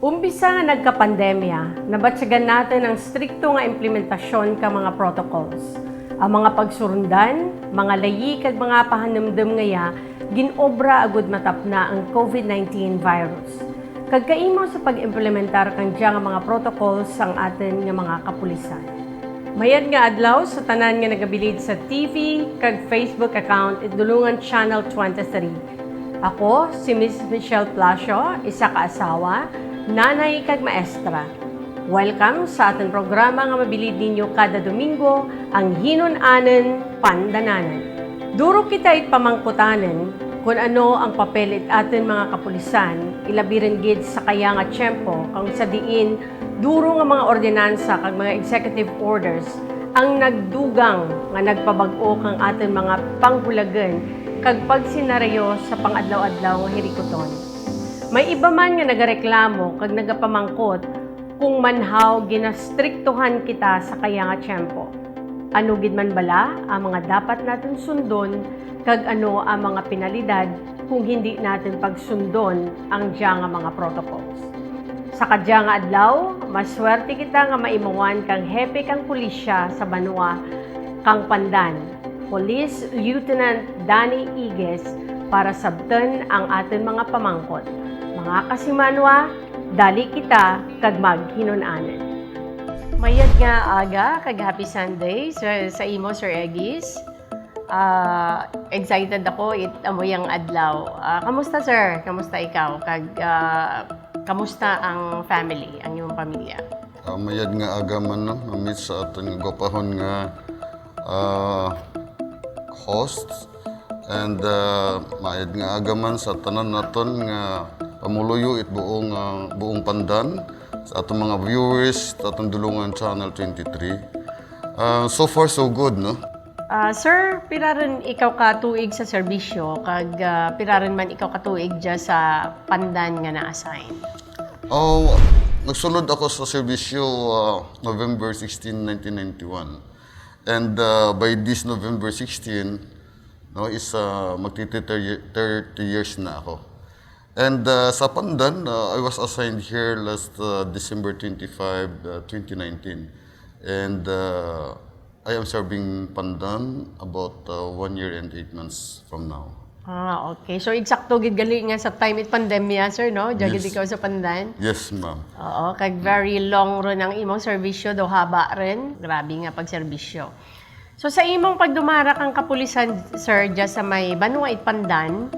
Umpisa nga nagka-pandemya, nabatsagan natin ang strikto nga implementasyon ka mga protocols. Ang mga pagsurundan, mga layi kag mga pahanumdum ngaya, ginobra agud matapna ang COVID-19 virus. Kag kaimo sa pag-implementar kang nga mga protocols ang atin nga mga kapulisan. Mayad nga adlaw sa tanan nga nagabilid sa TV kag Facebook account Idulungan Channel 23. Ako, si Miss Michelle Placio, isa ka asawa, nanay kag maestra. Welcome sa ating programa nga mabilid ninyo kada Domingo, ang Hinon-anen Pandananan. Duro kita pamangkutanen kung ano ang papelit atin mga kapulisan, ilabirin gid sa kaya nga tiyempo kung sa diin duro nga mga ordinansa kag mga executive orders ang nagdugang nga nagpabag-o kang atin mga panghulagan kag pagsinaryo sa pangadlaw-adlaw nga hirikoton. May iba man nga nagareklamo kag nagapamangkot kung manhaw ginastriktuhan kita sa kaya nga tiyempo. Ano gid man bala ang mga dapat natin sundon kag ano ang mga penalidad kung hindi natin pagsundon ang diya nga mga protocols. Sa kadya nga adlaw, maswerte kita nga maimuwan kang hepe kang pulisya sa Banwa kang Pandan, Police Lieutenant Danny Igues para sabten ang atin mga pamangkot. Mga kasimanwa, dali kita kag maghinon-anen. Mayad nga aga kag happy Sunday sa imo Sir Egis. Excited ako amoy ang adlaw. Kamusta sir? Kamusta ikaw? Kag kamusta ang family, ang iyong pamilya? Mayad nga aga man no, namit sa aton nga gopahon nga hosts and mayad nga aga man sa tanan naton nga pamuluyo buong Pandan sa atong mga viewers sa atong Dulungan Channel 23. So far so good no. Sir, piraran ikaw ka tuig sa serbisyo kag piraran man ikaw ka tuig dya sa Pandan nga na-assign? Nagsulod ako sa serbisyo November 16, 1991. And by this November 16, no, is magti-30 years na ako. And sa Pandan, I was assigned here last December 25, 2019. And I am serving Pandan about 1 year and 8 months from now. Okay. So, eksakto gid gali nga sa time it pandemya, sir, no? Diya gid Yes. ikaw sa Pandan? Yes, ma'am. Oo, kag very long ron ang imong serbisyo, do haba rin. Grabe nga pagserbisyo. So, sa imong pagdumara kang kapulisan, sir, diya sa may Banwa it Pandan,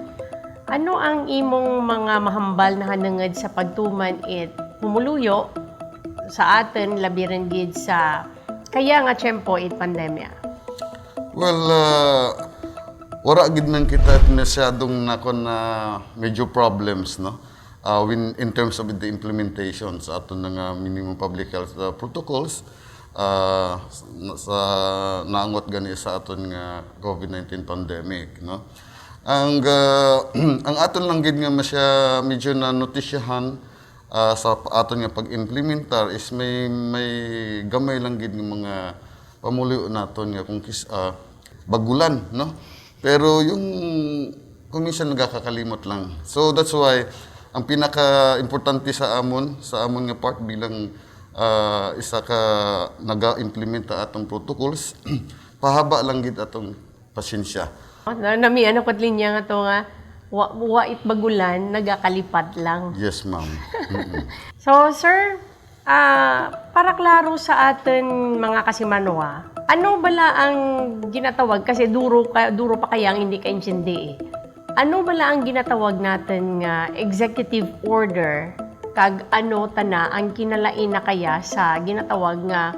ano ang imong mga mahambal na hanungod sa pagtuman it pumuluyo sa atin labirin gid sa kaya nga tiyempo it pandemya? Well, wala gid man kita masyadong na medyo problems no. In terms of the implementation sa aton nga minimum public health protocols sa naangot gani sa aton nga COVID-19 pandemic no. Ang aton lang gid nga medyo na notisyahan sa aton nga pag-implementar is may gamay lang gid nga mga pamuluyo naton nga kung bagulan no. Pero yung kung minsan nagkakalimot lang. So that's why ang pinaka-importante sa amon nga part bilang isa ka naga-implement atong protocols pahaba lang gid atong pasensya. Nami ano kot linya nga to nga wa it bagulan nagakalipat lang. Yes, ma'am. So sir, para klaro sa atin mga kasimanwa, ano bala ang ginatawag kasi duro pa kaya ang hindi ka intindi eh. Ano bala ang ginatawag natin nga executive order kag ano tana ang kinalain na kaya sa ginatawag nga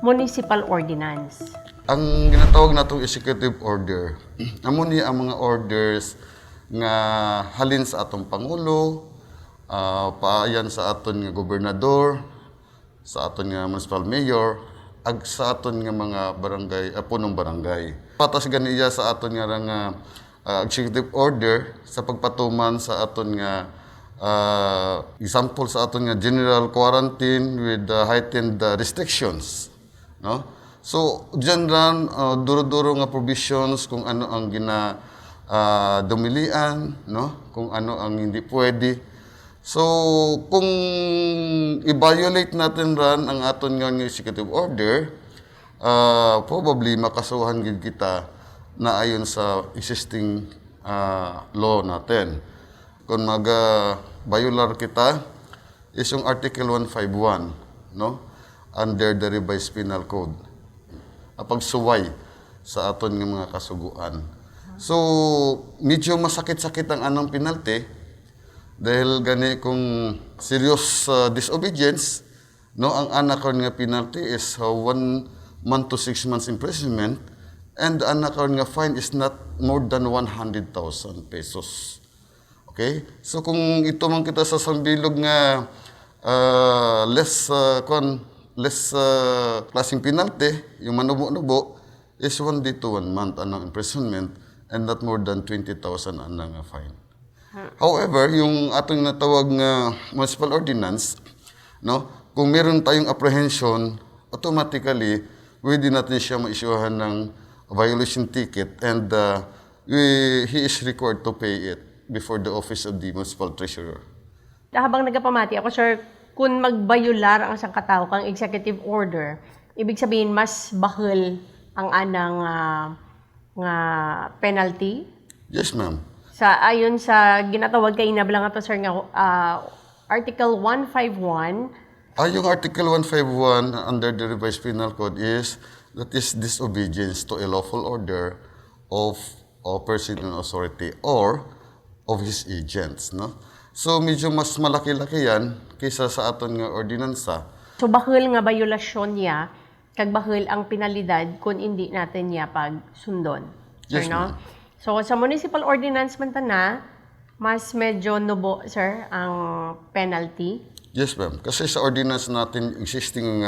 municipal ordinance? Ang ginatawag natong executive order, amo ni ang mga orders nga halin sa atong pangulo, paayan sa aton nga gobernador, sa aton nga municipal mayor, ag sa aton nga mga barangay, punong barangay. Patas ganiya sa aton nga executive order sa pagpatuman sa aton nga example sa aton nga general quarantine with heightened restrictions, no? So, dyan ran, duro-duro nga provisions kung ano ang dumilian, no? Kung ano ang hindi pwede. So, kung i-violate natin ran ang aton nga executive order, probably makasuhan gid kita na ayon sa existing law natin. Kung mag-violar kita, is yung Article 151, no? Under the revised penal code. Pagsuway sa aton nga mga kasuguan. So, medyo masakit-sakit ang anong penalty dahil gani kung serious disobedience, no, ang anak ko nga penalty is 1 month to 6 months imprisonment and ang anak ko nga fine is not more than 100,000 pesos. Okay? So kung ito man kita sa sambilog nga less klaseng penalty, yung manubo-nubo is 1 day to 1 month anong imprisonment and not more than 20,000 anong fine. However, yung atong natawag nga municipal ordinance, no, kung meron tayong apprehension, automatically pwede natin siya ma-issuehan ng violation ticket and he is required to pay it before the office of the municipal treasurer. Habang nagapamati ako, sir, kung magbayular ang isang katao kang executive order, ibig sabihin mas bahal ang anang nga penalty? Yes, ma'am. Ayon sa ginatawag kay inablang ato, sir, nga Article 151. Yung Article 151 under the revised penal code is that is disobedience to a lawful order of a person in authority or of his agents, no? So medyo mas malaki-laki yan kaysa sa aton nga ordinansa. So bahal nga violasyon niya, kag bahal ang penalidad kung hindi natin niya pagsundon. Sir, Yes, no? ma'am. So sa municipal ordinance man na, mas medyo nubo, sir, ang penalty. Yes, ma'am. Kasi sa ordinance natin, existing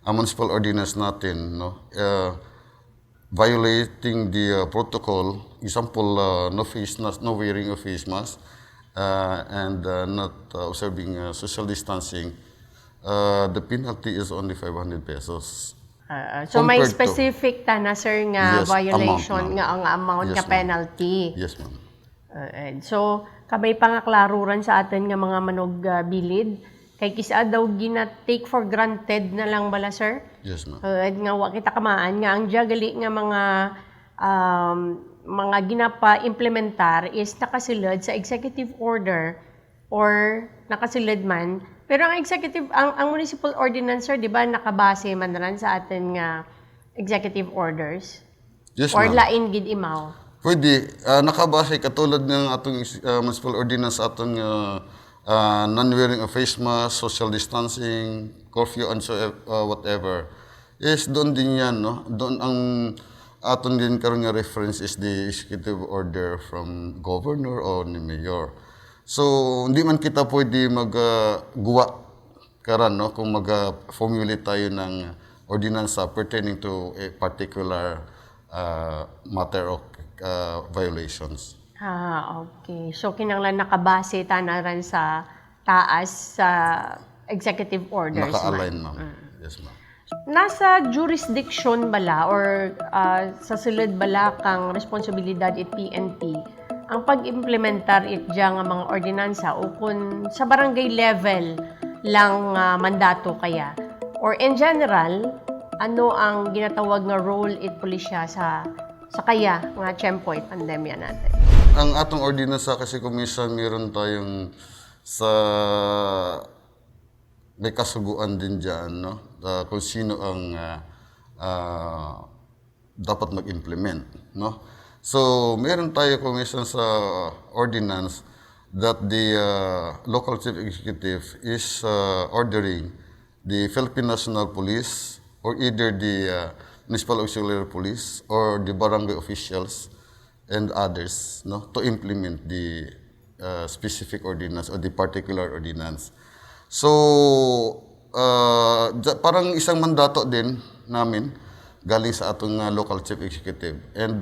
municipal ordinance natin, no, violating the protocol, example, no face mask, no wearing of face mask, and not observing social distancing, the penalty is only 500 pesos. So may Compared to- specific ta na, sir, nga Yes, violation amount, ma'am. nga ang amount Yes, nga ma'am. penalty. Yes, ma'am. So kabay pa nga klaruran sa atin nga mga manog bilid, kay kisa daw gina-take for granted na lang bala, sir? Yes, ma'am. Nga wa kita kamaan nga ang jagali nga mga ginapa-implementar is nakasulod sa executive order or nakasulod man. Pero ang executive, ang municipal ordinance, sir, di ba, nakabase man ran sa atin nga executive orders? Yes, Or ma'am. lain gid imaw? Pwede. Nakabase katulad ng atong municipal ordinance atong non-wearing of face mask, social distancing, curfew, and so whatever. Is doon din yan, no? Doon ang aton din karon nga reference is the executive order from governor o ni mayor. So, hindi man kita pwede magguwa karan, no? Kung mag-formulate tayo ng ordinansa pertaining to a particular matter of violations. Okay. So, kinanglan nakabase tanaran sa taas sa executive orders. Naka-align, man. ma'am. Yes, ma'am. Nasa jurisdiction bala or sa sulod bala kang responsibilidad it PNP ang pag-implementar it nga mga ordinansa o kung sa barangay level lang mandato kaya or in general ano ang ginatawag nga role it pulisya sa kaya nga tiyempoy pandemya natin. Ang atong ordinansa kasi kung minsan meron tayong sa may kasuguan din dyan, no? Kung sino ang dapat mag-implement, no? So, meron tayo kung minsan sa ordinance that the local chief executive is ordering the Philippine National Police or either the municipal auxiliary police or the barangay officials and others, no, to implement the specific ordinance or the particular ordinance. So, parang isang mandato din namin galing sa atong local chief executive. And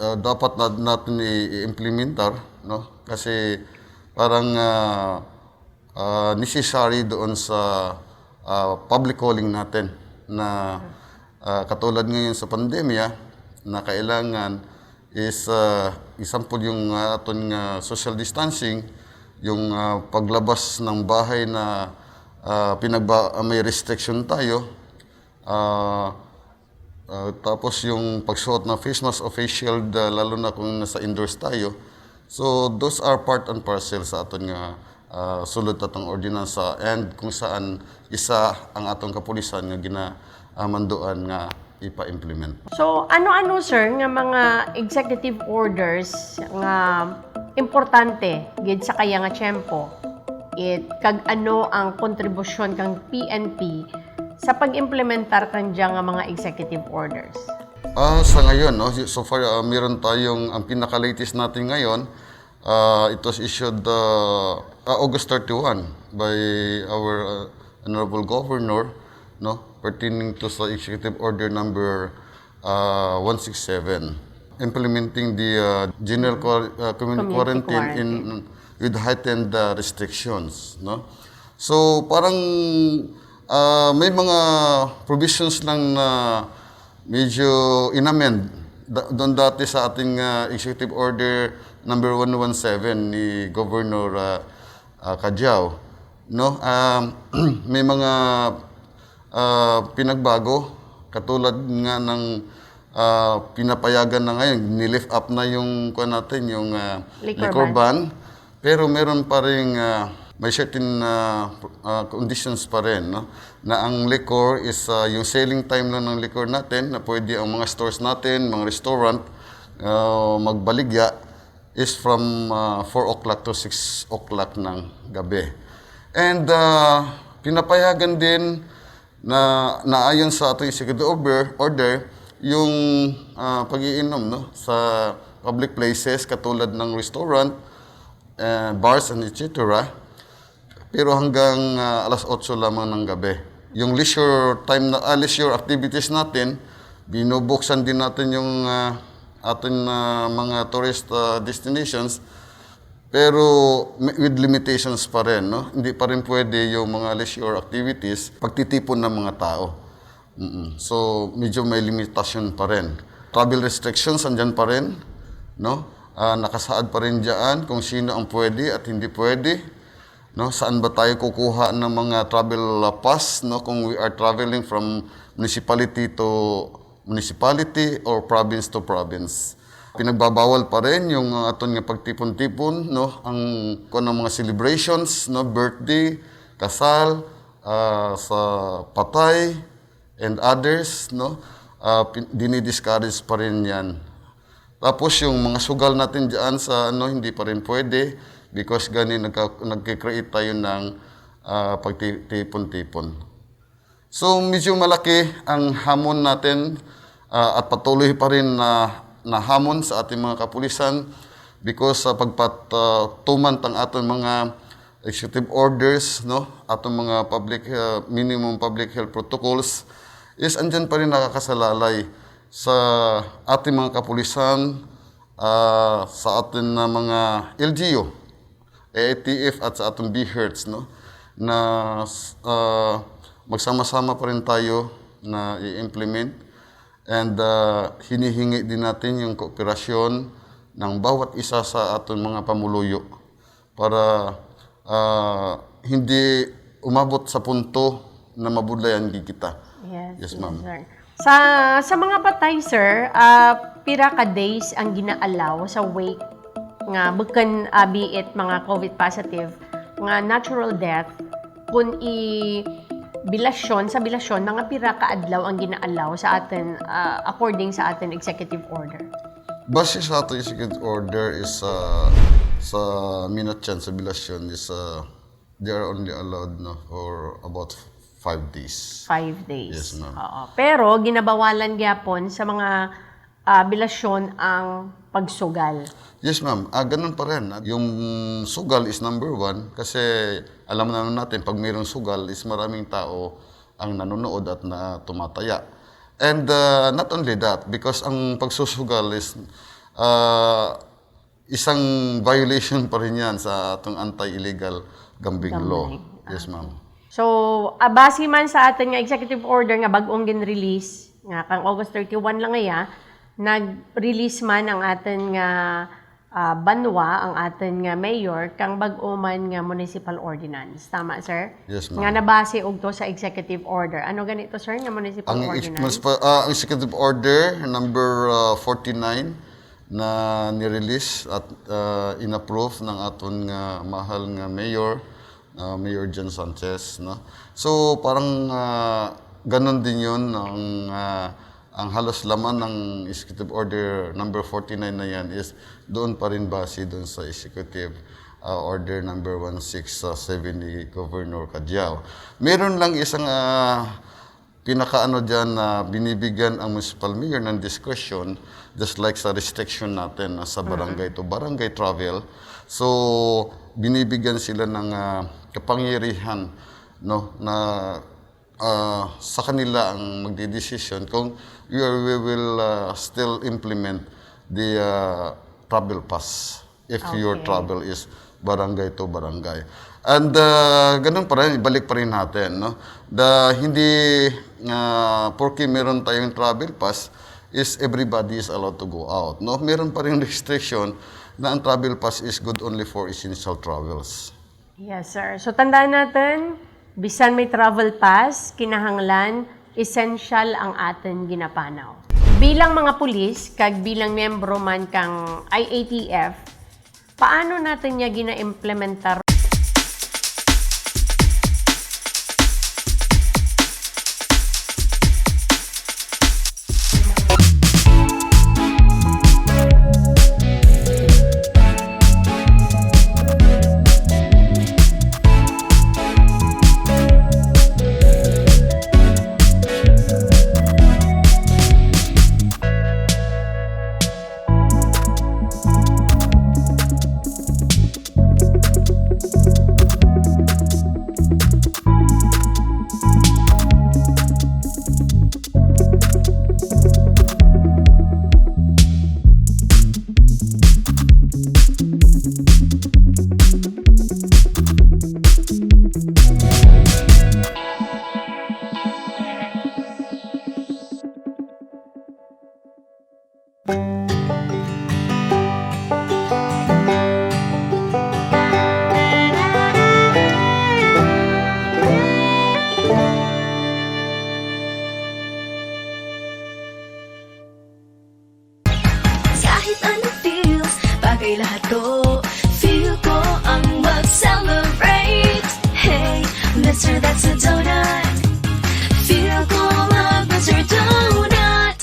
dapat natin i-implementar, no? Kasi parang necessary doon sa public calling natin na katulad ngayon sa pandemya na kailangan is example yung aton social distancing yung paglabas ng bahay na may restriction tayo. Tapos yung pagsuot ng face mask o face shield, lalo na kung nasa indoors tayo. So those are part and parcel sa aton nga sulod atong ordinansa, and kung saan isa ang atong kapulisan nga ginamanduan nga ipa-implement. So, ano-ano, sir, nga mga executive orders nga importante gid sa kaya nga tiyempo, kag ano ang kontribusyon kang PNP sa pag-implementar kanja nga mga executive orders? Sa ngayon, no, so far meron tayong ang pinaka-latest natin ngayon. It was issued August 31 by our Honorable Governor, no, pertaining to sa Executive Order number 167, implementing the general community quarantine with heightened restrictions, no. So parang may mga provisions lang na medyo inamend doon dati sa ating Executive Order number 117 ni Governor Kadyao, no. May mga pinagbago, katulad nga ng pinapayagan na ngayon, nilift up na yung natin, yung liquor ban, pero meron pa rin may certain conditions pa rin, no, na ang liquor is yung selling time lang ng liquor natin, na pwede ang mga stores natin, mga restaurant magbaligya is from 4 o'clock to 6 o'clock ng gabi. And pinapayagan din na naayon sa ating executive order yung pag-iinom, no, sa public places katulad ng restaurant, bars and etc. Pero hanggang alas 8 lamang ng gabi. Yung leisure time leisure activities natin, binubuksan din natin yung ating mga tourist destinations, pero with limitations pa rin, no? Hindi pa rin pwede yung mga leisure activities pagtitipon ng mga tao. So medyo may limitasyon pa rin. Travel restrictions andyan pa rin, no? Nakasaad pa rin diyan kung sino ang pwede at hindi pwede, no? Saan ba tayo kukuha ng mga travel pass, no, kung we are traveling from municipality to municipality or province to province. Pinagbabawal pa rin yung aton nga pagtipon-tipon, no, ang mga celebrations, no, birthday, kasal, sa patay and others, no, dinidiscourage pa rin yan. Tapos yung mga sugal natin diyan sa hindi pa rin pwede because gani nagki-create tayo ng pagtipon-tipon. So medyo malaki ang hamon natin at patuloy pa rin na hamon sa ating mga kapulisan because sa pagpatuman ang ating mga executive orders, no, atong mga minimum public health protocols is andyan pa rin nakakasalalay sa ating mga kapulisan, sa ating mga LGU, AATF at sa atong BHERTS, no, na magsama-sama pa rin tayo na i-implement, and hinihingi din natin yung kooperasyon ng bawat isa sa ating mga pamuluyo para hindi umabot sa punto na mabudlayan kita. Yes, ma'am. Sir. Sa mga patay, sir, pira ka days ang ginaalaw sa wake nga bukan be it mga COVID positive nga natural death kung bilasyon mga pira ka adlaw ang ginaalaw sa atin according sa atin executive order. Base sa ating executive order is sa minatyan sa bilasyon is they are only allowed for about 5 days. 5 days. Yes, ma'am. Oo. Pero ginabawalan gyapon sa mga bilasyon ang pagsugal. Yes, ma'am. Ganun pa rin. Yung sugal is number 1 kasi alam naman natin pag mayroong sugal is maraming tao ang nanonood at na tumataya. And not only that, because ang pagsusugal is isang violation pa rin yan sa atong anti-illegal gambling law. Yes, ma'am. So, base man sa atin nga executive order nga bag-ong gin-release, nga kang August 31 lang ngaya, nag-release man ang atin nga banwa ang aton nga mayor kang bag-oman nga municipal ordinance. Tama, sir? Yes, ma'am. Nga nabase og to sa executive order. Ano ganito, sir, nga municipal ordinance? Ang Executive Order number 49 na ni-release at in-approve ng aton nga mahal nga mayor, Mayor John Sanchez, no? So parang ganon din 'yon ang halos laman ng Executive Order number 49 na yan is doon pa rin base doon sa Executive Order number 167 ni Governor Cadyao. Meron lang isang pinakaano dyan na binibigyan ang municipal mayor ng discretion just like sa restriction natin sa barangay to barangay travel. So binibigyan sila ng kapangyarihan, no, na sa kanila ang magdidesisyon kung we will still implement the travel pass if your travel is barangay to barangay. And ganun pa rin, ibalik pa rin natin, no? Hindi porke meron tayong travel pass is everybody is allowed to go out, no? Meron pa rin restriction na ang travel pass is good only for essential travels. Yes, sir. So, tandaan natin, bisan may travel pass, kinahanglan, essential ang atin ginapanaw. Bilang mga pulis, kag bilang miyembro man kang IATF, paano natin niya gina-implementar? Kahit anong feels, bagay lahat to. Feel ko ang mag-celebrate. Hey, Mr. That's a donut. Feel ko mag-Mr. Donut.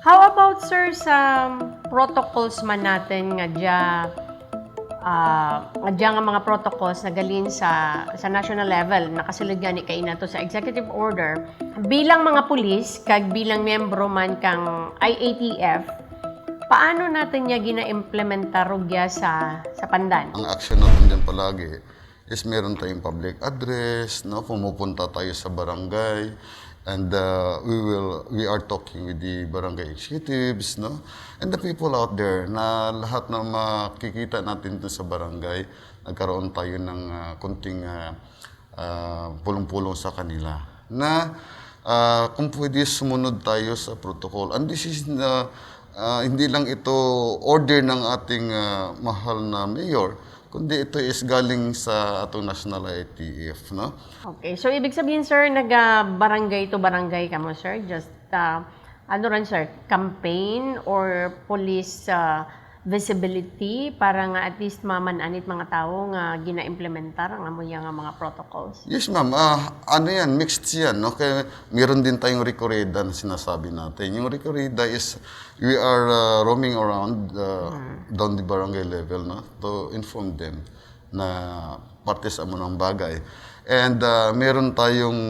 How about, sir, sa protocols man natin nga nga mga protocols na galin sa national level, nakasulod gani kay nato sa executive order, bilang mga pulis, kag bilang miyembro man kang IATF, paano natin niya gina-implementar ogya sa pandan? Ang action natin dyan palagi is meron tayong public address, no? Pumupunta tayo sa barangay, and we are talking with the barangay executives, no? And the people out there na lahat na makikita natin dun sa barangay, nagkaroon tayo ng kunting pulong-pulong sa kanila na kung pwede sumunod tayo sa protocol. And this is hindi lang ito order ng ating mahal na mayor, kundi ito is galing sa atong national IATF, no? Okay, so ibig sabihin, sir, nag-barangay to barangay ka mo, sir? Just, ano rin, sir, campaign or police visibility para nga at least maman-anit mga tao nga gina-implementar ang amoy nga mga protocols? Yes, ma'am. Ano yan? Mixed yan, no? Kaya meron din tayong recorrida na sinasabi natin. Yung recorida is we are roaming around down the barangay level, no? To inform them na parte sa mga bagay. And meron tayong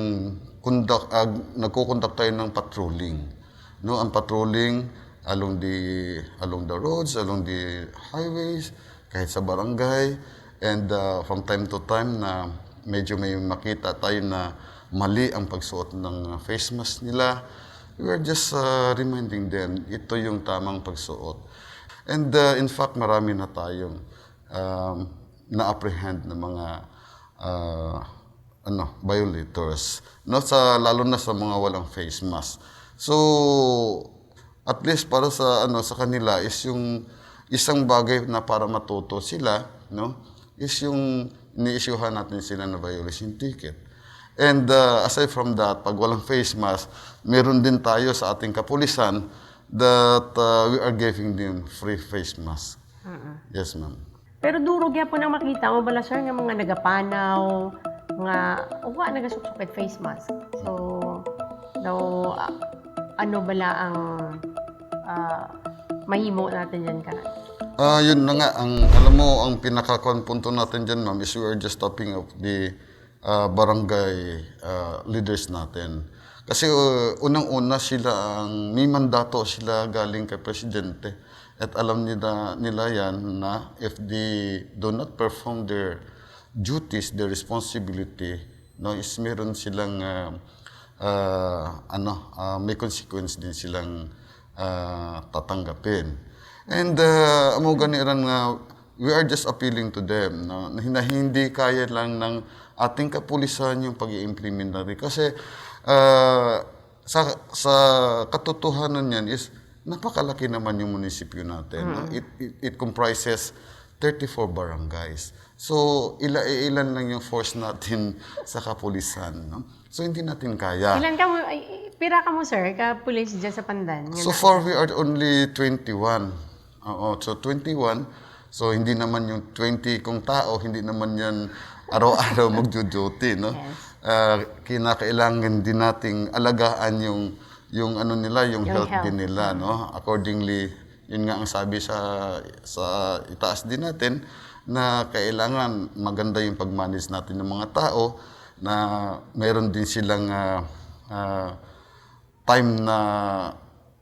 nagko-conduct tayo ng patrolling. No, ang patrolling along the roads, along the highways, kahit sa barangay. And from time to time na medyo may makita tayo na mali ang pagsuot ng face mask nila, we are just reminding them, ito yung tamang pagsuot. And in fact, marami na tayong na-apprehend ng mga violators, no, lalo na sa mga walang face mask. So at least para sa kanila is yung isang bagay na para matuto sila, no, is yung ni-issuehan natin sila na violation ticket. And aside from that, pag walang face mask, meron din tayo sa ating kapulisan that we are giving them free face mask. Yes, ma'am. Pero durog yan po nang makita mo bala, sir, nga mga nagapanaw, mga nagasuksukit face mask. So, ano bala ang mahimo natin dyan ka? Yun na nga, alam mo, ang pinaka-punto natin dyan, ma'am, is we are just stopping of the barangay leaders natin. Kasi unang-una sila may mandato sila galing kay Presidente. At alam nila yan na if they do not perform their duties, their responsibility, no, is meron silang may consequence din silang tatanggapin. And amo ganiran nga we are just appealing to them, no, na hindi kaya lang ng ating kapulisan yung pag-i-implement natin. Kasi sa katotohanan yan is napakalaki naman yung munisipyo natin. No? It comprises 34 barangays. So, ilan lang yung force natin sa kapulisan. No? So, hindi natin kaya. Pira ka mo, sir, ka-police dyan sa Pandan? So far, we are only 21. So, 21. So, hindi naman yung 20 kong tao, hindi naman yan araw-araw mag-duty. No? Yes. Kinakailangan din nating alagaan yung health din nila, no? Accordingly, yun nga ang sabi sa itaas din natin na kailangan maganda yung pag-manage natin ng mga tao na meron din silang time na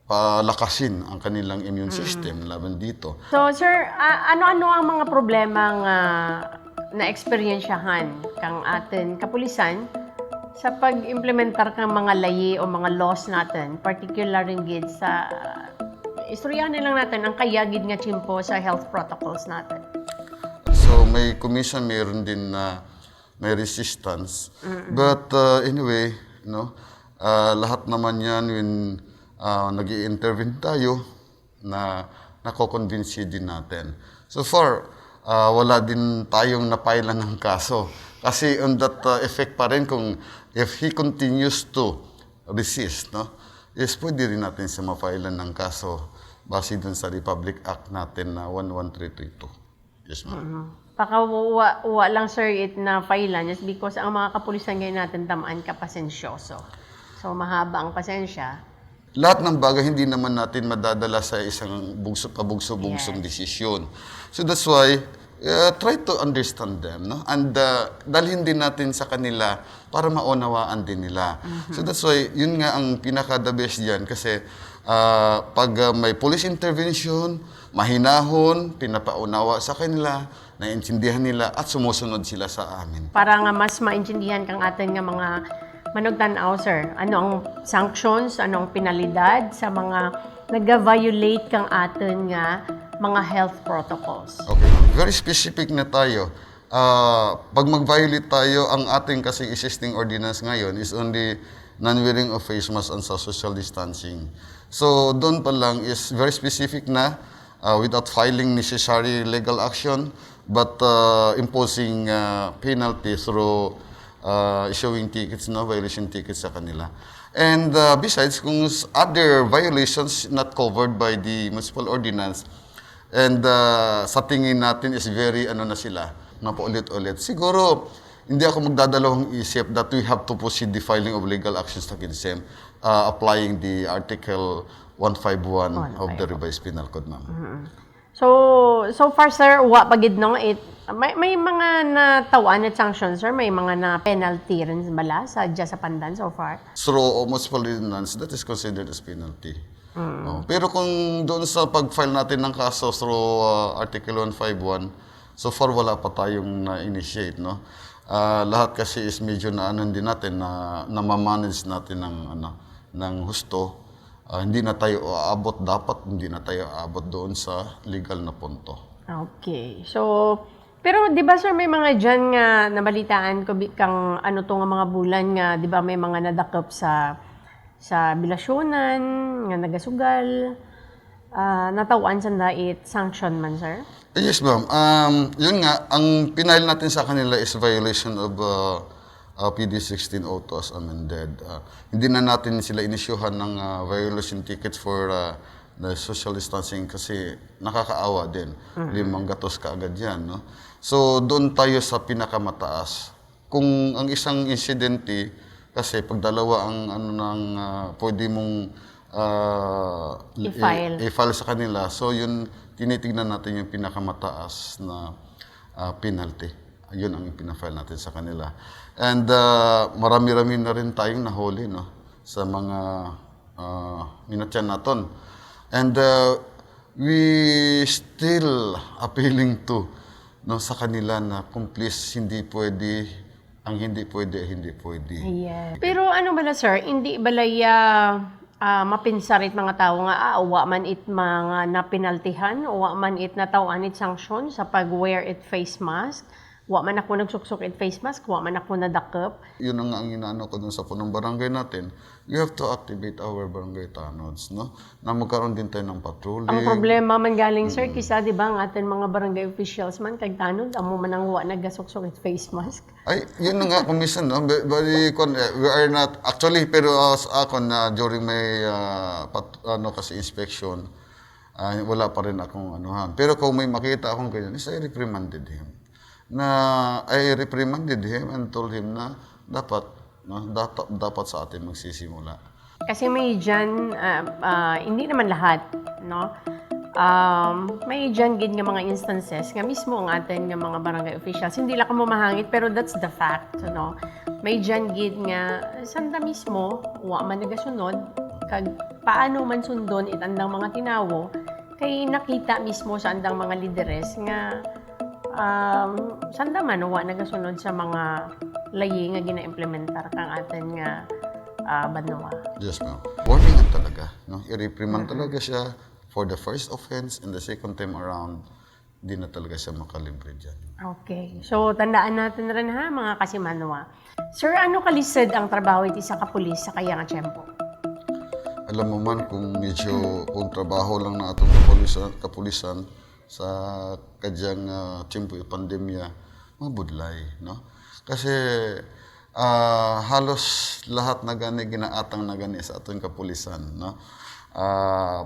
palakasin ang kanilang immune system laban dito. So, sir, ano-ano ang mga problemang na-experiensyahan kang atin kapulisan sa pag-implementar ng mga layi o mga laws natin, particular rin sa istoryahan lang natin ang kayagid nga chimpo sa health protocols natin. So may commission, mayroon din na may resistance. But anyway, no, lahat naman yan when nag-i-intervene tayo na nako-convince din natin. So far, wala din tayong napailan ng kaso. Kasi on that effect pa rin kung if he continues to resist, no, is pwede rin natin siya mapailan ng kaso base dun sa Republic Act natin na 11332. Yes, ma'am. Pakawa lang, sir, na pailan is because ang mga kapulisan ngayon natin tamaan ka pasensyoso. So, mahaba ang pasensya. Lahat ng bagay hindi naman natin madadala sa isang pabugso-bugsong desisyon. So that's why try to understand them, no? And dalhin din natin sa kanila para maunawaan din nila. So that's why yun nga ang pinaka-the best diyan kasi pag may police intervention, mahinahon, pinapaunawa sa kanila, naiintindihan nila at sumusunod sila sa amin. Para nga mas maintindihan kang atin nga mga manugtanaw, sir, ano ang sanctions, ano ang penalidad sa mga nag-violate kang atin nga mga health protocols. Okay. Very specific na tayo. Pag mag-violate tayo, ang ating kasing existing ordinance ngayon is only non-wearing of face mask and sa social distancing. So, doon pa lang is very specific na without filing necessary legal action but imposing penalty through issuing tickets, no, violation tickets sa kanila. And besides, kung other violations not covered by the municipal ordinance, and sa tingin natin is very na sila, napaulit-ulit. Siguro, hindi ako magdadalawang isip that we have to proceed the filing of legal actions against them, applying the Article 151 of the Revised Penal Code, ma'am. So far, sir, wa pagid no, May mga natawaan at sanctions, sir? May mga na penalty rin bala dyan sa Pandan so far? Through municipal ordinance, that is considered as penalty. Pero kung doon sa pag-file natin ng kaso through Article 151, so far wala pa tayong na-initiate, no? Lahat kasi is medyo na din natin na ma-manage natin ng husto. Hindi na tayo aabot, dapat hindi na tayo aabot doon sa legal na punto. Okay. So, pero di ba sir, may mga dyan nga nabalitaan ko kang ano to nga mga bulan nga, di ba may mga nadakop sa bilasyonan, nga nagasugal, natawan sa dait sanction man, sir? Yes, ma'am. Yun nga, ang pinail natin sa kanila is violation of PD 1602 as amended. Hindi na natin sila inisyuhan ng violation tickets for the social distancing kasi nakakaawa din. 5 gatos kaagad yan. No? So, doon tayo sa pinakamataas. Kung ang isang insidente, kasi pag dalawa ang pwede mong i-file sa kanila, so yun, tinitignan natin yung pinakamataas na penalty. Yun ang pinafile natin sa kanila. And marami-rami na rin tayong nahuli, no, sa mga minatyan natin. And we still appealing to, no, sa kanila na kung please hindi pwede, ang hindi pwede. Yes. Pero ano bala sir, hindi balaya mapinsarit mga tao nga wa man it mga napinaltihan o wa man it natawan it sanction sa pag-wear it face mask, wa man ako nagsuksok it face mask, wa man ako nadakop. Yun ang inaano ko dun sa punong barangay natin. We have to activate our barangay tanods, no? Na magkaroon din tayo ng patrolling. Ang problema man galing sir, kisa di ba ang atin mga barangay officials man kag tanod amo man ang wa nagasuksok it face mask. Ay, yun na nga, commission, no? We are not, actually, pero ako na during my, kasi inspection, wala pa rin akong anuhan. Pero kung may makita akong ganyan, I reprimanded him. I reprimanded him and told him na dapat sa atin magsisimula. Kasi may dyan, hindi naman lahat, no? May dyan gid nga mga instances nga mismo ang atin nga mga barangay officials hindi lang mo mahangit pero that's the fact, no? May dyan gid nga sanda mismo wa man nagasunod kag paano man sundon itandang mga tinawo kay nakita mismo sa andang mga lideres nga sanda man wa nagasunod sa mga layi nga gina-implementar kang atin nga banwa. Yes, ma'am. Warning talaga, no? I-reprimand talaga siya for the first offense and the second time around, di na talaga siya makalibre dyan. Okay. So, tandaan natin rin ha, mga kasimanwa. Sir, ano kalisod ang trabaho iti sa kapulis sa kaya nga tiyempo? Alam mo man kung kung trabaho lang na atong kapulisan sa kadyang tiyempo yung pandemya, mabudlay, no? Kasi halos lahat na gani, ginaatang na gani sa atong kapulisan, no?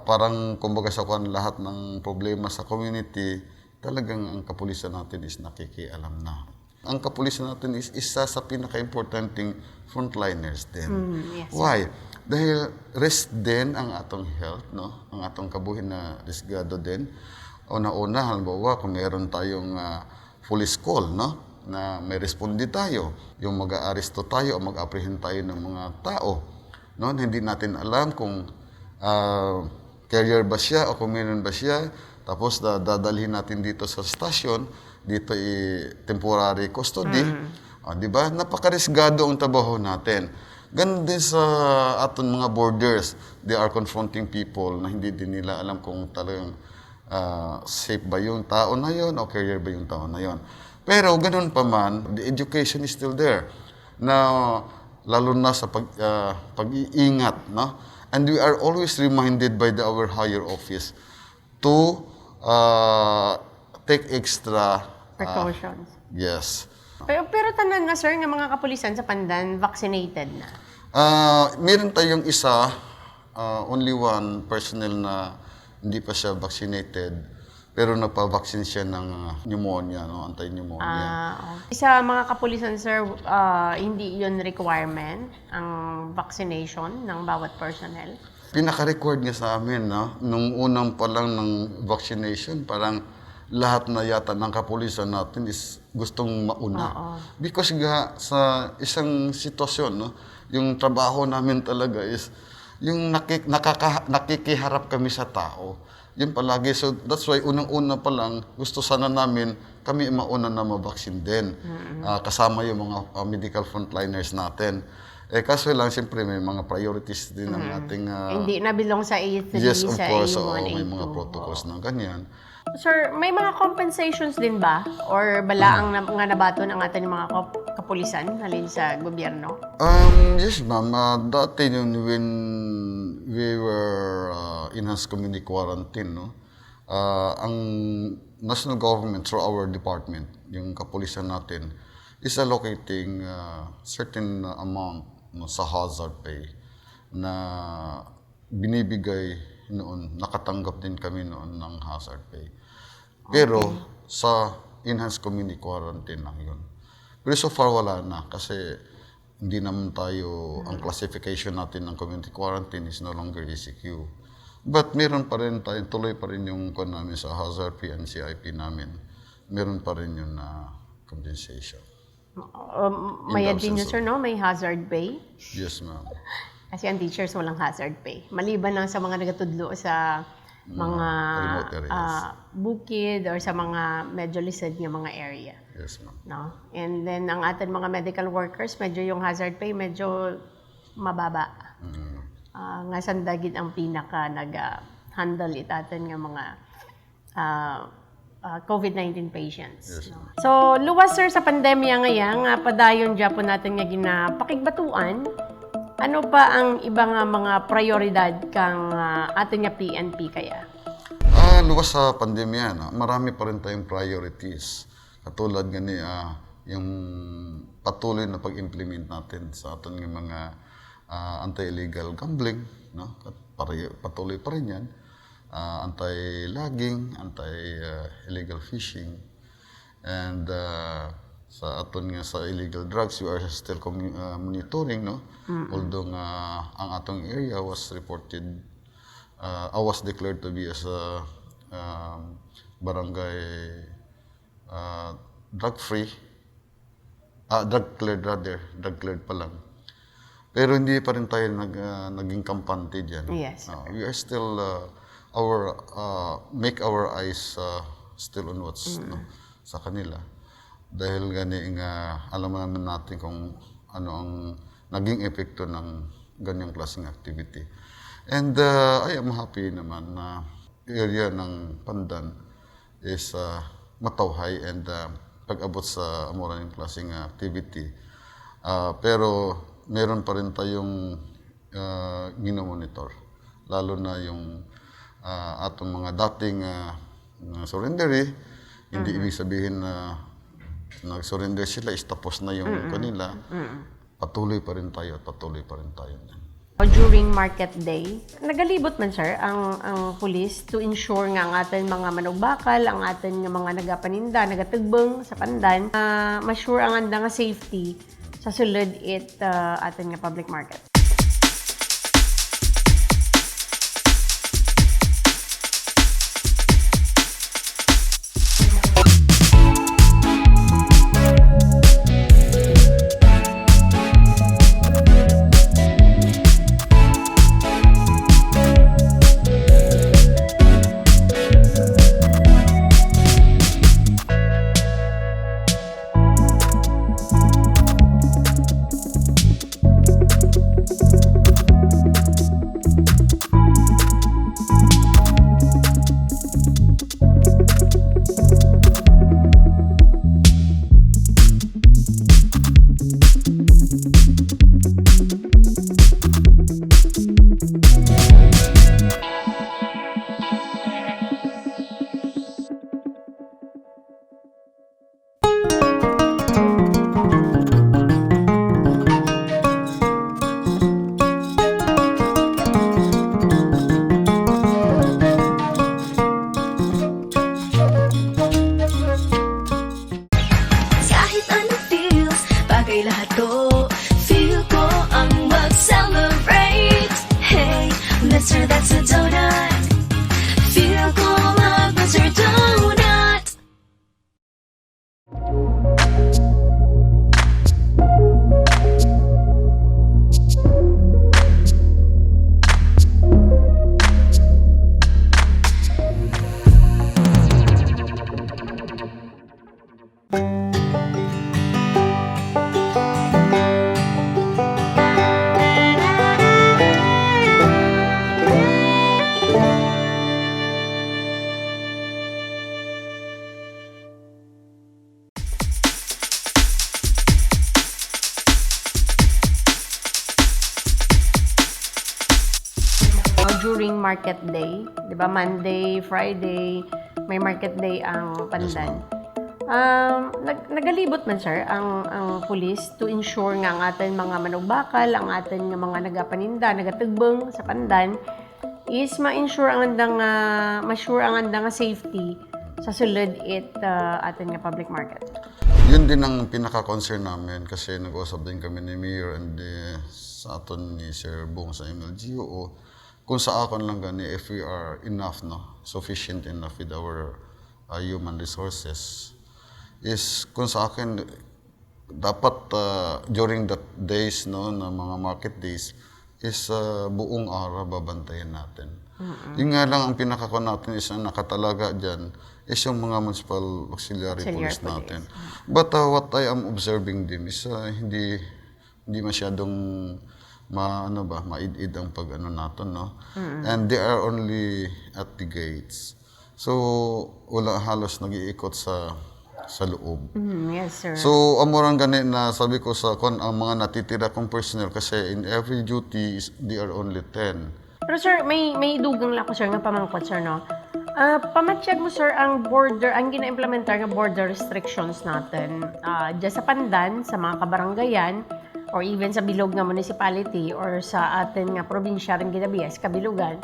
Parang kumbaga sa lahat ng problema sa community, talagang ang kapulisan natin is nakikialam na. Ang kapulisan natin is isa sa pinaka-importanting frontliners din. Yes. Why? Dahil risk din ang atong health, no? Ang atong kabuhin na riskado din. Una-una, halimbawa, kung meron tayong police call, no? Na may respondi tayo, yung mag-aaresto tayo o mag-apprehend tayo ng mga tao, no? Hindi natin alam kung carrier ba siya o kung meron ba siya, tapos dadalhin natin dito sa stasyon, dito temporary custody, di ba? Napakarisgado ang trabaho natin. Ganun din sa aton mga borders, they are confronting people na hindi din nila alam kung talagang safe ba yung tao na yon o carrier ba yung tao na yon. Pero ganun pa man, the education is still there. Na lalo na sa pag-iingat, no? And we are always reminded by our higher office to take extra Precautions. Yes. Pero tanan na sir nga mga kapulisan sa Pandan vaccinated na. Meron tayong isa, only one personnel na hindi pa siya vaccinated, pero nagpa-vaccine siya ng pneumonia, no? Anti-pneumonia. Okay. Sa mga kapulisan sir, hindi yun requirement ang vaccination ng bawat personnel? Pinaka-record niya sa amin, no? Nung unang pa lang ng vaccination, parang lahat na yata ng kapulisan natin is gustong mauna. Because nga sa isang sitwasyon, no, yung trabaho namin talaga is yung nakikiharap kami sa tao. Yun palagi. So that's why unang-una pa lang gusto sana namin kami mauna na mabaksin din. Kasama yung mga medical frontliners natin. Kaso lang, siyempre, may mga priorities din ang ating... Hindi na belong sa A3, yes, of sa course. A1, Oo, A2. may mga protocols ng ganyan. Sir, may mga compensations din ba? Or balaang nga nabato ng ating mga kapulisan halin sa gobyerno? Yes, ma'am. Dati yun, when we were enhanced community quarantine, no? Ang national government through our department, yung kapulisan natin, is allocating certain amount no, sa hazard pay na binibigay noon, nakatanggap din kami noon ng hazard pay. Pero sa enhanced community quarantine lang yun. Pero so far wala na kasi hindi naman tayo, ang classification natin ng community quarantine is no longer ECQ. But meron pa rin tayo, tuloy pa rin yung kung namin sa hazard pay and CIP namin. Meron pa rin yun na compensation. May din yun, sir, no? May hazard pay. Yes, ma'am. Kasi ang teachers walang hazard pay. Maliban lang sa mga nagatudlo sa mga remote areas. bukid or sa mga medyo lisod nga mga area. Yes, ma'am. No? And then ang atin mga medical workers, medyo yung hazard pay medyo mababa. Nga sandagid ang pinaka nag-handle itatin nga mga COVID-19 patients. Yes, No? So, luwas sir sa pandemya ngayon, nga padayon dyan po natin nga ginapakigbatuan. Ano pa ang iba nga mga prioridad kang atin nga PNP kaya? Luwas sa pandemya, no? Marami pa rin tayong priorities. Katulad gani, yung patuloy na pag-implement natin sa ating mga anti-illegal gambling, no? Patuloy pa rin yan. Anti-logging, anti-illegal fishing, and sa aton nga sa illegal drugs, we are still monitoring, no? Although ang atong area was reported, was declared to be as a barangay drug-free, drug-cleared pa lang. Pero hindi pa rin tayo naging kampante dyan. Yes. We are still, make our eyes still on what's no, sa kanila. Dahil gani alam naman natin kung ano ang naging epekto ng ganyang klaseng activity. And I am happy naman na area ng Pandan is matawhay and pag-abot sa amorang klaseng activity. Pero meron pa rin tayong ginomonitor. Lalo na yung atong mga dating surrendery, hindi ibig sabihin na nag-surrender sila, is tapos na yung kanila. Patuloy pa rin tayo at patuloy pa rin tayo. During market day, nagalibot man sir ang police to ensure nga ang atin mga manugbakal, ang atin nga mga nagapaninda, nagatugbeng sa pandan, ma-sure ang anda nga safety sa sulod atin nga public market. market day, 'di ba? Monday, Friday, may market day ang Pandan. Nagalibot man sir ang pulis to ensure nga ang atin mga manugbakal, ang atin nga mga nagapaninda, nagatugbeng sa Pandan is ma-ensure ang andang ma-sure ang andang safety sa sulod atin nga public market. Yun din ang pinaka-concern namin kasi nag-usap din kami ni Mayor and sa aton ni Sir Bong sa MLGO kung sa akon lang gani if we are enough, no, sufficient enough with our human resources is kung sa akin dapat during that days, no, na mga market days is buong araw babantayan natin. Yung nga lang ang pinaka natin is ang nakatalaga dyan is yung mga municipal auxiliary police natin. But what I am observing din is hindi masyadong maid-id ang pag-ano natin, no? And they are only at the gates. So, wala halos nag-iikot sa loob. Yes, sir. So, amuran gani na sabi ko sa ang mga natitira kong personnel kasi in every duty, they are only 10. Pero sir, may dugang lang ko sir nga pamangkot sir, no? Pamatsyag mo sir ang gina-implementar nga border restrictions natin dyan sa Pandan, sa mga kabaranggayan, or even sa bilog nga municipality or sa atin nga probinsya rin ginabias, kabilugan.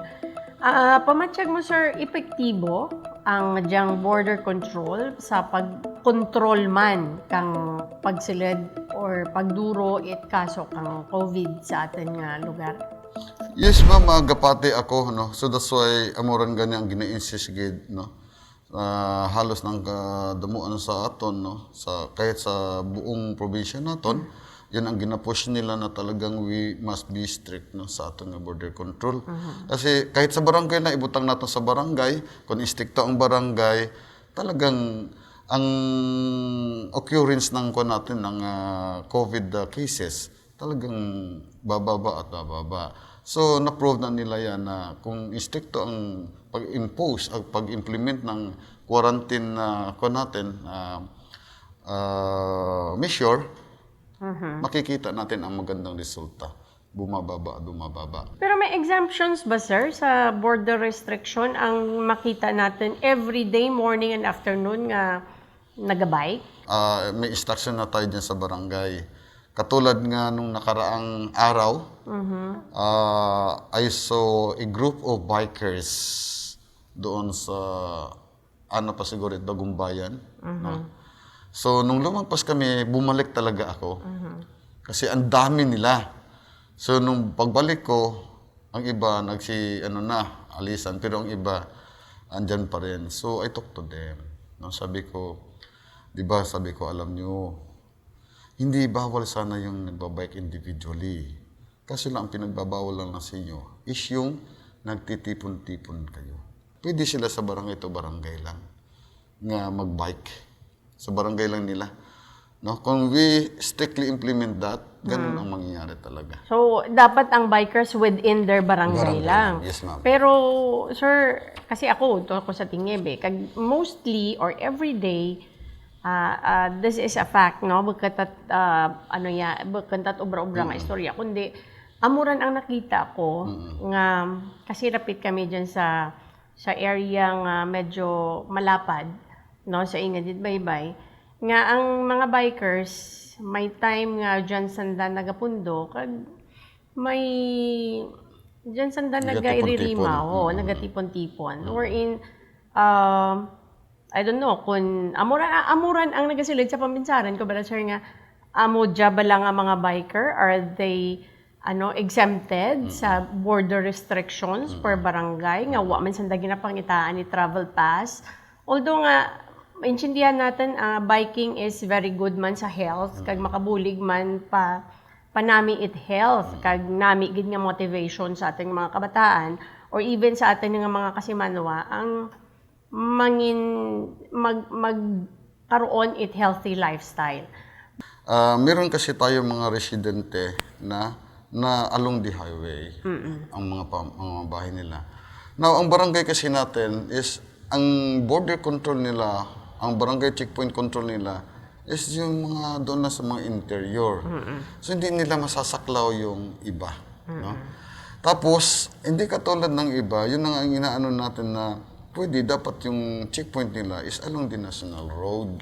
Pamatsyag mo sir, epektibo ang dyang border control sa pag-control man kang pagsilid or pagduro kaso kang COVID sa atin nga lugar. Yes, ma'am, gapati ako, no. So that's why amuran gani ang gina-insist gid, no. Halos nang damuan sa aton, no. Kahit sa buong probinsya naton, yun ang gina-push nila na talagang we must be strict, no, sa aton nga border control. Kasi kahit sa barangay na ibutang naton sa barangay, kung istrikto ang barangay, talagang ang occurrence ng natin ng COVID cases talagang bababa at bababa. So, na-prove na nila yan na kung istrikto ang pag-impose, ang pag-implement ng quarantine measure, makikita natin ang magandang resulta. Bumababa. Pero may exemptions ba, sir, sa border restriction ang makita natin everyday, morning and afternoon nga nagabike? May instruction na tayo dyan sa barangay. Katulad nga nung nakaraang araw, I saw a group of bikers doon sa, pa siguro, Dagumbayan. No? So, nung lumagpas kami, bumalik talaga ako. Kasi ang dami nila. So, nung pagbalik ko, ang iba, alisan. Pero ang iba, andyan pa rin. So, I talked to them. No? Sabi ko, alam nyo, hindi bawal sana yung nagbabike individually. Kasi lang, ang pinagbabawal lang na sa inyo is yung nagtitipon-tipon kayo. Pwede sila sa barangay to barangay lang nga magbike. Sa barangay lang nila. No? Kung we strictly implement that, ganun ang mangyayari talaga. So, dapat ang bikers within their barangay lang. Yes, ma'am. Pero, sir, kasi ako sa Tingebe, mostly or every day, this is a fact, no? Bukkat obra-obra nga istorya. Kundi, amuran ang nakita ko nga, kasi rapid kami dyan sa area nga medyo malapad, no? Sa Ingadid Baybay, nga ang mga bikers, may time nga dyan sanda nagapundo, kag may dyan sanda nag-iririmaw, nagatipon-tipon. Wherein, I don't know, kung amuran ang nagasilid sa pambinsaran ko, sir, nga, ba lang ang mga biker? Are they exempted sa border restrictions per barangay? Nga, man sanda ginapangitaan ni travel pass. Although nga, maintindihan natin, biking is very good man sa health, kag makabulig man panami it health, kag nami gid nga motivation sa ating mga kabataan, or even sa ating mga kasimanwa, ang magkaroon it healthy lifestyle. Meron kasi tayo mga residente na along the highway, ang mga bahay nila. Now, ang barangay kasi natin is, ang border control nila, ang barangay checkpoint control nila, is yung mga doon na sa mga interior. So, hindi nila masasaklaw yung iba. No? Tapos, hindi katulad ng iba, yun ang inaano natin na pwede, dapat yung checkpoint nila is along the national road.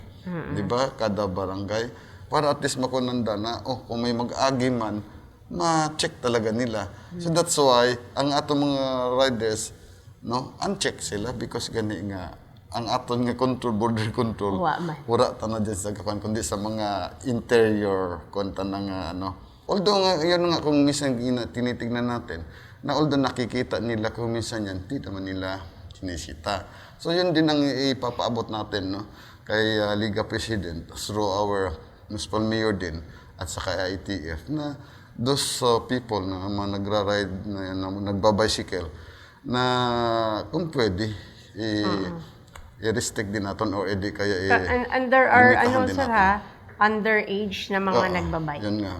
Di ba? Kada barangay. Para at least makunanda na, kung may mag-agi man, ma-check talaga nila. So that's why, ang atong mga riders, no, uncheck sila because gani nga, ang aton nga control, border control, wala ta na dyan sa kapan, kundi sa mga interior, konta na nga, Although nga, yun nga kung minsan tinitignan natin, na although nakikita nila kung minsan yan, di naman nila sinisita. So yun din ang ipapaabot natin, no, kay Liga President through our municipal mayor din at saka ITF na those people na mga nagra-ride, na nagbabicycle, na kung pwede, i-restrict din natin or edi kaya And there are, limitahan din natin. Underage na mga nagbabike. Yun nga.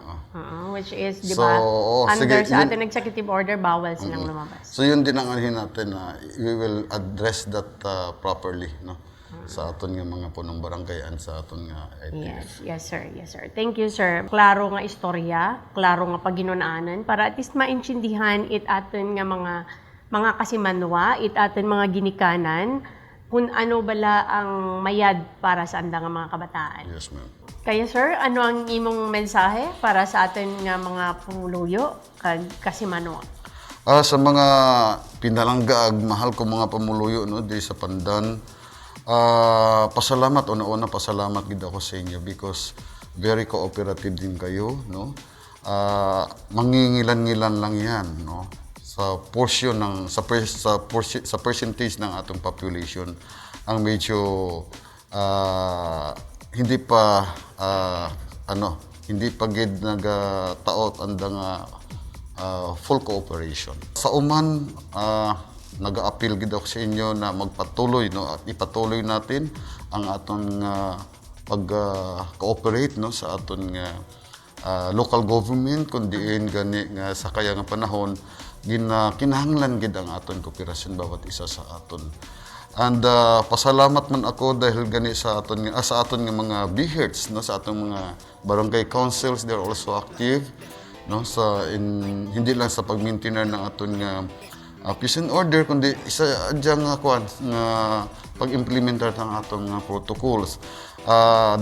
Which is, di So, ba, sige, sa yun- ating executive order, bawal silang lumabas. So yun din ang anuhin natin na we will address that properly, no, sa aton nga mga punong barangay and sa aton nga ITF. Yes, sir. Thank you, sir. Klaro nga istorya, klaro nga paginunaanan para at least maintindihan it aton nga mga kasimanwa, it aton mga ginikanan kung ano bala ang mayad para sa anda nga mga kabataan. Yes, ma'am. Kaya sir, ano ang imong mensahe para sa atin nga mga pumuluyo kag kasimanwa? Sa mga pinalanggaag, mahal ko mga pamuluyo, no, di sa Pandan, pasalamat, una-una pasalamat gid ako sa inyo because very cooperative din kayo, no. Mangingilan-ngilan lang yan, no, sa portion ng sa percentage ng atong population ang medyo hindi pa gid nagataot andang full cooperation. Sa uman naga-appeal gid ako sa inyo na magpatuloy, no, at ipatuloy natin ang aton pag-cooperate, no, sa aton local government kundi gani nga sa kaya nga panahon kinahanglan gid ang aton kooperasyon bawat isa sa aton. And pasalamat man ako dahil gani sa aton nga mga BHERTs, no, sa atong mga barangay councils, they're also active, no, hindi lang sa pag-maintainer ng aton nga peace and order kundi isa adyang nga pag-implementar ng atong nga protocols.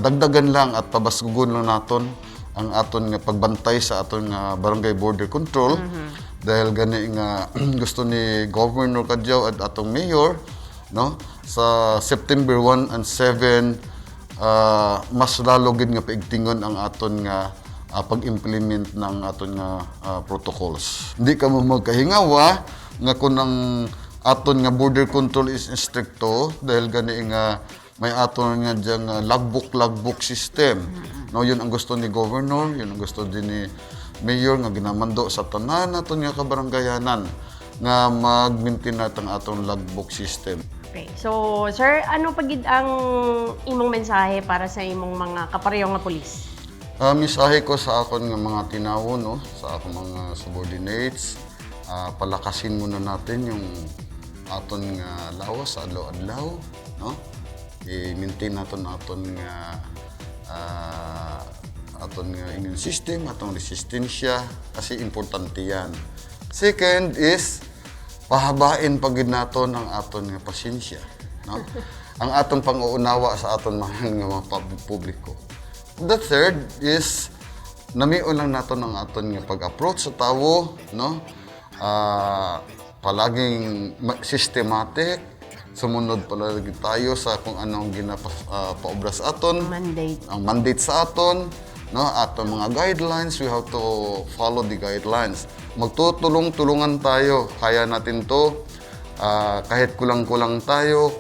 Dagdagan lang at pabasgugon lang naton ang aton nga pagbantay sa aton nga barangay border control dahil gani nga gusto ni Governor Kadyaw at atong mayor, no, sa September 1 and 7 mas lalo gid nga paigtingon ang aton nga pag-implement ng aton nga protocols. Hindi ka mo magkahingawa nga kung ang aton nga border control is stricto dahil gani nga may aton nga diyang logbook system. No, yun ang gusto ni Governor, yun ang gusto din ni Mayor nga ginamando sa tanan naton nga kabaranggayanan nga mag-maintain natin ang atong logbook system. Okay. So, sir, ano pagid ang imong mensahe para sa imong mga kapareho nga pulis? Mensahe ko sa akon nga mga tinawo, no, sa akong mga subordinates, palakasin muna natin yung aton nga lawas sa adlaw-adlaw, no? I-maintain naton aton nga immune system, atong resistensya kasi importante yan. Second is pahabain pagid naton ang aton nga pasensya, no? Ang atong pang-uunawa sa aton mga publiko. The third is namion lang naton ang aton nga pag-approach sa tawo, no? Palaging systematic, sumunod palagi tayo sa kung anong paobra sa aton, ang mandate sa aton, no, aton mga guidelines. We have to follow the guidelines. Magtutulong-tulungan tayo, kaya natin to. Kahit kulang tayo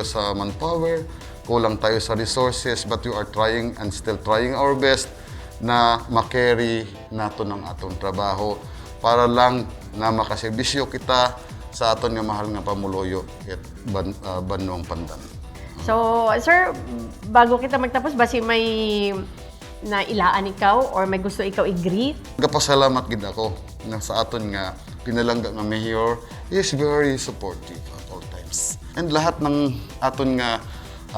sa manpower, kulang tayo sa resources, but we are trying and still trying our best na makarry nato ng atong trabaho para lang na makaserbisyo kita sa aton nga mahal nga pamuluyo at Banwang Pandan. So, sir, bago kita magtapos, basi may nailaan ikaw or may gusto ikaw i-greet? Nagapasalamat gid ako na sa aton nga pinalangga nga mayor is very supportive at all times. And lahat ng aton nga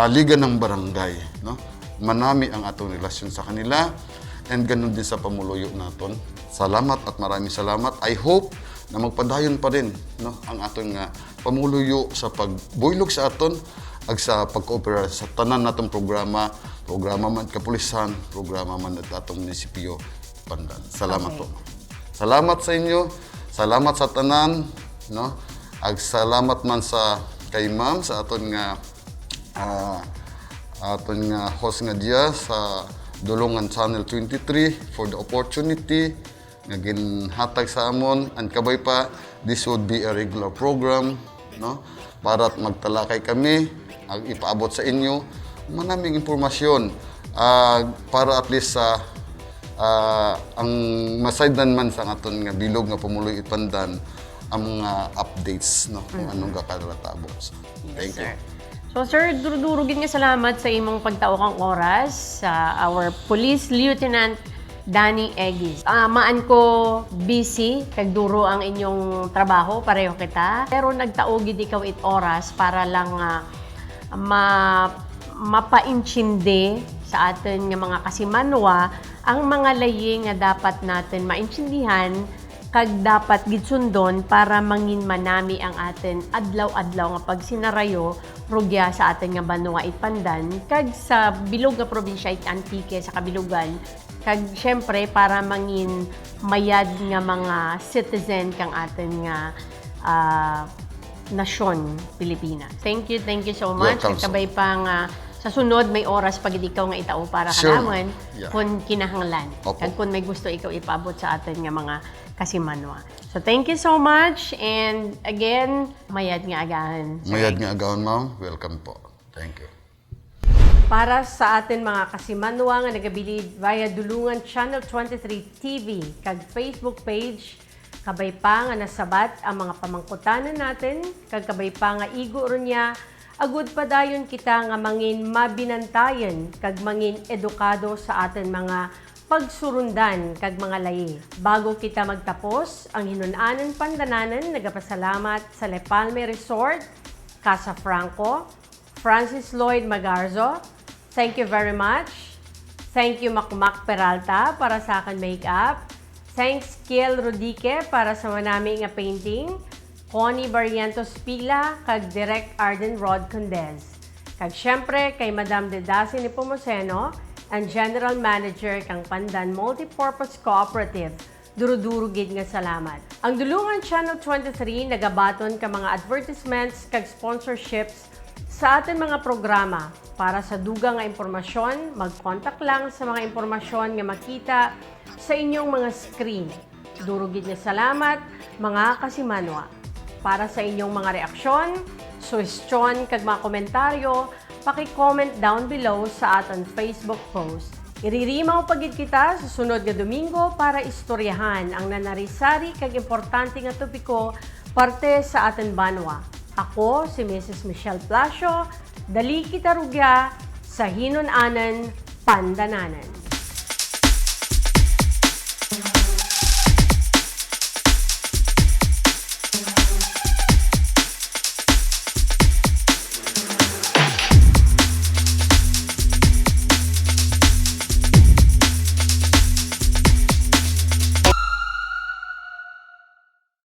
liga ng barangay, no? Manami ang atong relasyon sa kanila and ganun din sa pamuluyo naton. Salamat at maraming salamat. I hope na magpadayon pa rin no ang aton nga pamuluyo sa pagbuylog sa aton ag sa pagkooperate sa tanan natong programa man kapulisan, programa man at atong munisipyo Pandan. Salamat po. Salamat sa inyo, salamat sa tanan no ag salamat man sa kay ma'am sa aton nga host nga diya sa Dulungan Channel 23 for the opportunity nga ginhatag sa amon and kabay pa this would be a regular program no para magtalakay kami ag ipaabot sa inyo manaming impormasyon para at least sa ang masaydan man sa aton nga bilog nga pumuloy Pandan ang mga updates no kung anong gakalatabo. Thank you. So sir, durugin nga salamat sa imong pagtao kang oras sa our Police Lieutenant Danny Egis. Maan ko busy, kag duro ang inyong trabaho, pareho kita. Pero nagtao gid ikaw oras para lang mapaintsindi sa atin nga mga kasimanwa ang mga layi nga dapat natin maintindihan kag dapat gitsundon para mangin manami ang atin adlaw-adlaw nga pagsinarayo rugya sa atin nga Banwa Pandan kag sa bilog nga probinsya Antique sa kabilugan kag syempre para mangin mayad nga mga citizen kang atin nga nasyon Pilipinas. Thank you so much. Welcome, Kabay pang sa sunod may oras pag ikaw nga itao para Sure. kanamon Yeah. kung kinahanglan. Opo. Kag kung may gusto ikaw ipabot sa atin nga mga kasimanwa. So thank you so much and again mayad nga agahan. Mayad nga agawon ma'am, welcome po. Thank you. Para sa atin mga kasimanwa nga nagabilid via Dulungan Channel 23 TV kag Facebook page, kabay pa nga nasabat ang mga pamangkutanan natin, kag kabay pa nga igo ron niya, agud pa dayon kita nga mangin mabinantayan kag mangin edukado sa atin mga pagsurundan kag mga layi. Bago kita magtapos, ang hinunanan pandananan nagapasalamat sa Le Palme Resort, Casa Franco, Francis Lloyd Magarzo. Thank you very much. Thank you Makmak Peralta para sa akin makeup. Thanks Kiel Rodique para sa manami nga painting. Connie Barrientos Pila kag Direct Arden Rod Condez. Kag syempre kay Madam Dedasi ni Pomoseno and General Manager kang Pandan Multipurpose Cooperative. Duro-duro gid nga salamat. Ang Dulungan Channel 23 nagabaton ka mga advertisements kag sponsorships sa atin mga programa. Para sa dugang nga impormasyon, mag-contact lang sa mga impormasyon nga makita sa inyong mga screen. Duro gid nga salamat mga kasimanwa. Para sa inyong mga reaksyon, suwestyon, kag mga komentaryo, paki-comment down below sa aton Facebook post. Iririmaw pagid kita sa sunod nga Domingo para istoryahan ang nanarisari kag importante nga topiko parte sa aton banwa. Ako si Mrs. Michelle Plasio, dali kita rugya sa hinunanan Pandananan.